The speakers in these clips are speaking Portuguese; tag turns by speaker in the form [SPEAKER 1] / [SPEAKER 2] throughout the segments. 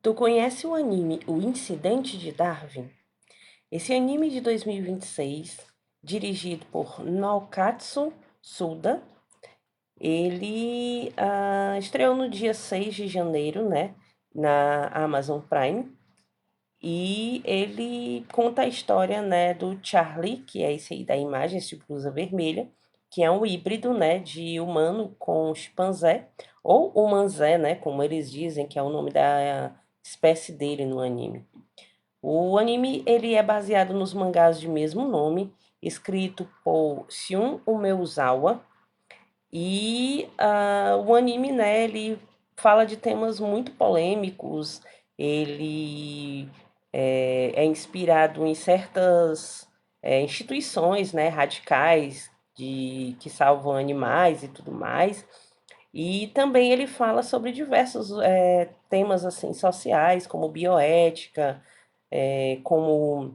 [SPEAKER 1] Tu conhece o anime O Incidente de Darwin? Esse anime de 2026, dirigido por Naokatsu Suda, ele estreou no dia 6 de janeiro, né, na Amazon Prime, e ele conta a história, né, do Charlie, que é esse aí da imagem, esse blusa vermelha, que é um híbrido, né, de humano com chimpanzé, ou humanzé, né, como eles dizem, que é o nome da espécie dele no anime. O anime ele é baseado nos mangás de mesmo nome, escrito por Shun Umeuzawa, e o anime, né, ele fala de temas muito polêmicos, ele é inspirado em certas instituições, né, radicais que salvam animais e tudo mais. E também ele fala sobre diversos temas assim sociais, como bioética, como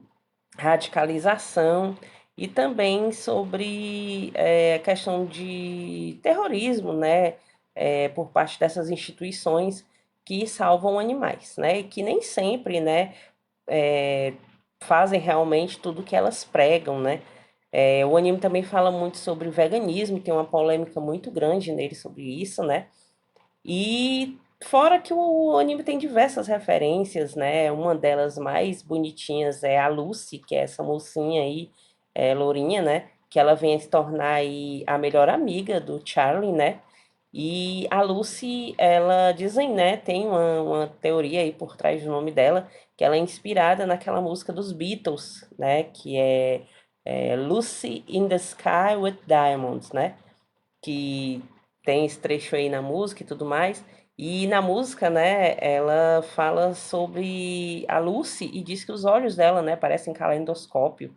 [SPEAKER 1] radicalização e também sobre a questão de terrorismo, né, por parte dessas instituições que salvam animais, né, e que nem sempre, né, é, fazem realmente tudo que elas pregam, né. O anime também fala muito sobre veganismo, tem uma polêmica muito grande nele sobre isso, né. E fora que o anime tem diversas referências, né? Uma delas mais bonitinhas é a Lucy, que é essa mocinha aí, lourinha, né? Que ela vem a se tornar aí a melhor amiga do Charlie, né? E a Lucy, ela dizem, né? Tem uma teoria aí por trás do nome dela, que ela é inspirada naquela música dos Beatles, né? Que é Lucy in the Sky with Diamonds, né? Que tem esse trecho aí na música e tudo mais. E na música, né, ela fala sobre a Lucy e diz que os olhos dela, né, parecem calendoscópio.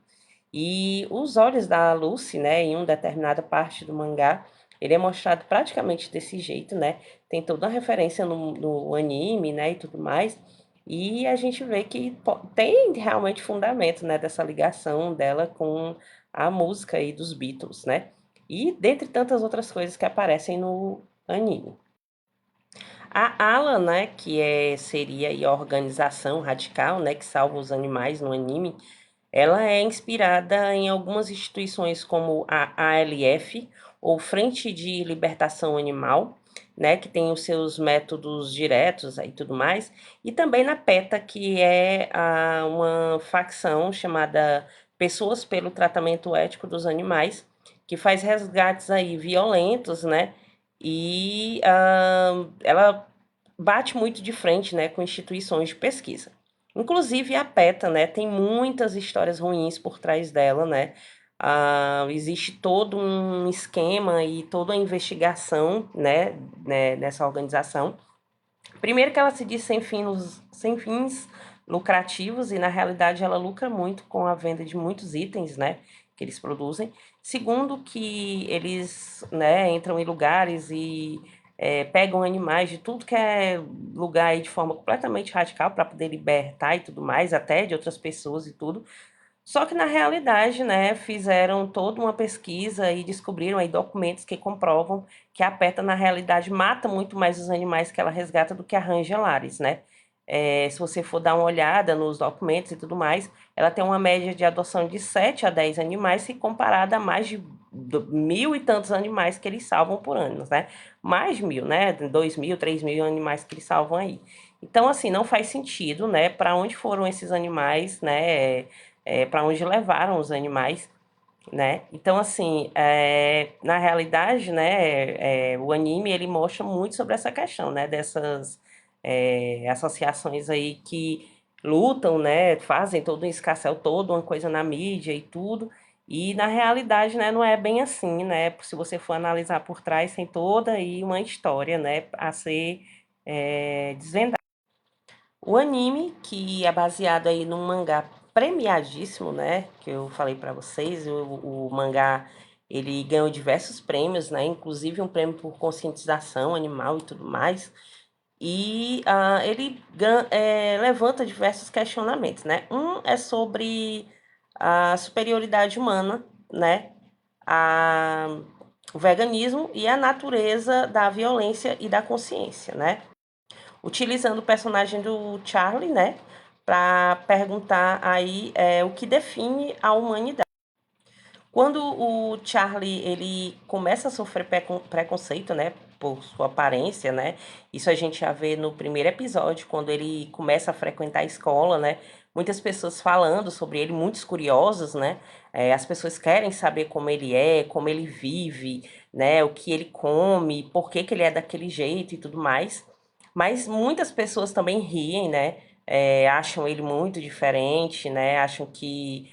[SPEAKER 1] E os olhos da Lucy, né, em uma determinada parte do mangá, ele é mostrado praticamente desse jeito, né? Tem toda a referência no anime, né, e tudo mais. E a gente vê que tem realmente fundamento, né, dessa ligação dela com a música aí dos Beatles, né? E dentre tantas outras coisas que aparecem no anime. A ALA, né, que seria aí a organização radical, né, que salva os animais no anime, ela é inspirada em algumas instituições como a ALF, ou Frente de Libertação Animal, né, que tem os seus métodos diretos e tudo mais, e também na PETA, que é uma facção chamada Pessoas pelo Tratamento Ético dos Animais, que faz resgates aí violentos, né, e ela bate muito de frente, né, com instituições de pesquisa. Inclusive a PETA, né, tem muitas histórias ruins por trás dela, né? Existe todo um esquema e toda a investigação, né, nessa organização. Primeiro que ela se diz sem fins lucrativos e na realidade ela lucra muito com a venda de muitos itens, né, que eles produzem. Segundo que eles, né, entram em lugares e pegam animais de tudo que é lugar aí de forma completamente radical para poder libertar e tudo mais, até de outras pessoas e tudo. Só que na realidade, né, fizeram toda uma pesquisa e descobriram aí documentos que comprovam que a PETA, na realidade, mata muito mais os animais que ela resgata do que arranja lares, né? Se você for dar uma olhada nos documentos e tudo mais, ela tem uma média de adoção de 7 a 10 animais, se comparada a mais de mil e tantos animais que eles salvam por ano, né? Mais de mil, né? 2.000, 3.000 animais que eles salvam aí. Então, assim, não faz sentido, né? Para onde foram esses animais, né? Para onde levaram os animais, né? Então, assim, na realidade, né, o anime ele mostra muito sobre essa questão, né, dessas associações aí que lutam, né, fazem todo um escarcéu, toda uma coisa na mídia e tudo, e na realidade, né, não é bem assim, né? Se você for analisar por trás, tem toda aí uma história, né, a ser desvendada. O anime, que é baseado aí num mangá premiadíssimo, né? Que eu falei pra vocês, o mangá ele ganhou diversos prêmios, né? Inclusive um prêmio por conscientização animal e tudo mais. E ele levanta diversos questionamentos, né? Um é sobre a superioridade humana, né? A, o veganismo e a natureza da violência e da consciência, né? utilizando o personagem do Charlie, né, para perguntar aí o que define a humanidade. Quando o Charlie ele começa a sofrer preconceito, né, por sua aparência, né? Isso a gente já vê no primeiro episódio, quando ele começa a frequentar a escola, né? Muitas pessoas falando sobre ele, muitos curiosos, né? As pessoas querem saber como ele é, como ele vive, né? O que ele come, por que que ele é daquele jeito e tudo mais. Mas muitas pessoas também riem, né? Acham ele muito diferente, né? Acham que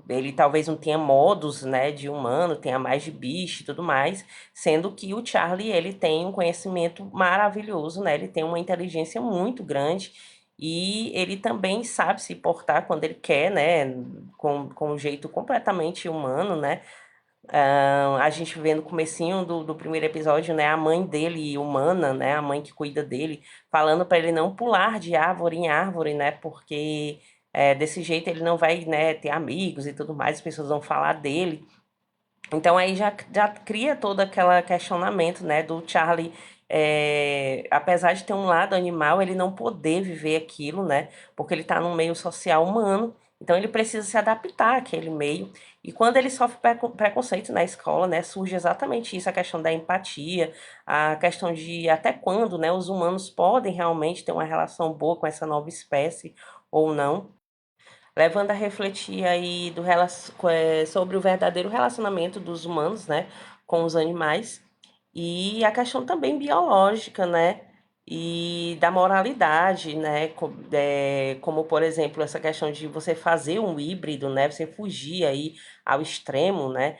[SPEAKER 1] ele talvez não tenha modos, né, de humano, tenha mais de bicho e tudo mais, sendo que o Charlie, ele tem um conhecimento maravilhoso, né, ele tem uma inteligência muito grande e ele também sabe se portar quando ele quer, né, com um jeito completamente humano, né. A gente vê no comecinho do primeiro episódio, né, a mãe dele humana, né, a mãe que cuida dele, falando para ele não pular de árvore em árvore, né, porque desse jeito ele não vai, né, ter amigos e tudo mais, as pessoas vão falar dele. Então aí já cria todo aquele questionamento, né, do Charlie, apesar de ter um lado animal, ele não poder viver aquilo, né, porque ele está num meio social humano, então ele precisa se adaptar àquele meio. E quando ele sofre preconceito na escola, né, surge exatamente isso, a questão da empatia, a questão de até quando, né, os humanos podem realmente ter uma relação boa com essa nova espécie ou não, levando a refletir aí sobre o verdadeiro relacionamento dos humanos, né, com os animais e a questão também biológica, né, e da moralidade, né, como por exemplo essa questão de você fazer um híbrido, né, você fugir aí ao extremo, né,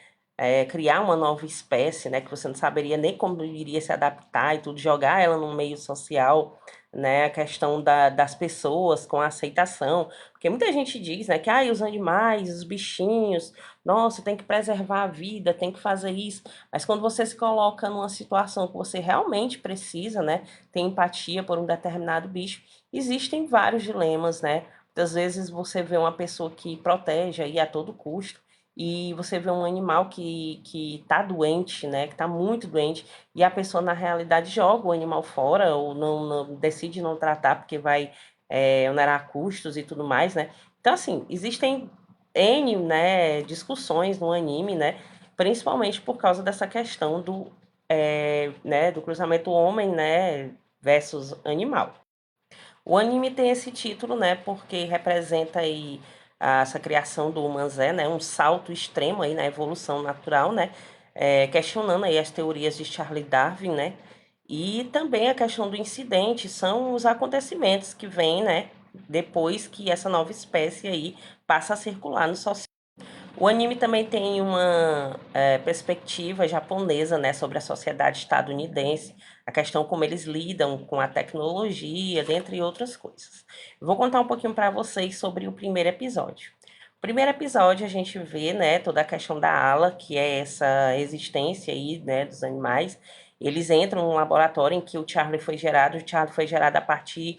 [SPEAKER 1] criar uma nova espécie, né, que você não saberia nem como iria se adaptar e tudo, jogar ela no meio social, né, a questão das pessoas com a aceitação, porque muita gente diz, né, que os animais, os bichinhos, nossa, tem que preservar a vida, tem que fazer isso. Mas quando você se coloca numa situação que você realmente precisa, né, ter empatia por um determinado bicho, existem vários dilemas, né? Muitas vezes você vê uma pessoa que protege aí a todo custo, e você vê um animal que tá doente, né, que tá muito doente, e a pessoa na realidade joga o animal fora, ou não decide não tratar porque vai onerar custos e tudo mais, né? Então, assim, existem N, né, discussões no anime, né? Principalmente por causa dessa questão né, do cruzamento homem, né, versus animal. O anime tem esse título, né, porque representa aí essa criação do Manzé, né, um salto extremo aí na evolução natural, né, questionando aí as teorias de Charles Darwin, né, e também a questão do incidente, são os acontecimentos que vêm, né, depois que essa nova espécie aí passa a circular no social. O anime também tem uma perspectiva japonesa, né, sobre a sociedade estadunidense, a questão como eles lidam com a tecnologia, dentre outras coisas. Eu vou contar um pouquinho para vocês sobre o primeiro episódio. O primeiro episódio a gente vê, né, toda a questão da ala, que é essa existência aí, né, dos animais. Eles entram num laboratório em que o Charlie foi gerado. O Charlie foi gerado a partir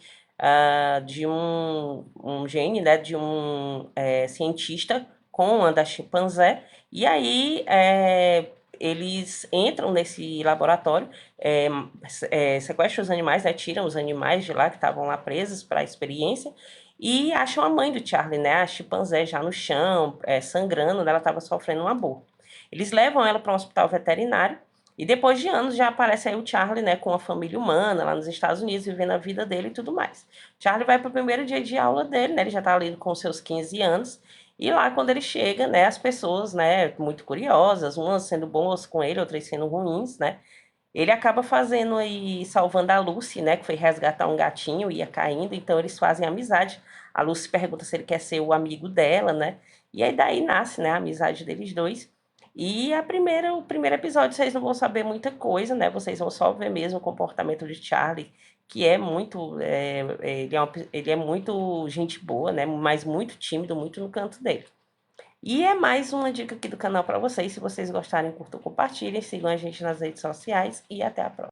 [SPEAKER 1] de um gene, né, de um cientista com uma da chimpanzé, e aí eles entram nesse laboratório, sequestram os animais, né, tiram os animais de lá que estavam lá presos para a experiência, e acham a mãe do Charlie, né, a chimpanzé já no chão, sangrando, né, ela estava sofrendo um aborto. Eles levam ela para um hospital veterinário, e depois de anos já aparece aí o Charlie, né, com a família humana lá nos Estados Unidos, vivendo a vida dele e tudo mais. Charlie vai para o primeiro dia de aula dele, né, ele já está ali com seus 15 anos, e lá, quando ele chega, né, as pessoas, né, muito curiosas, umas sendo boas com ele, outras sendo ruins, né, ele acaba fazendo aí, salvando a Lucy, né, que foi resgatar um gatinho, ia caindo, então eles fazem amizade. A Lucy pergunta se ele quer ser o amigo dela, né, e aí daí nasce, né, a amizade deles dois. E o primeiro episódio vocês não vão saber muita coisa, né, vocês vão só ver mesmo o comportamento de Charlie, que é muito, ele é muito gente boa, né, mas muito tímido, muito no canto dele. E é mais uma dica aqui do canal para vocês. Se vocês gostarem, curtam, compartilhem, sigam a gente nas redes sociais e até a próxima.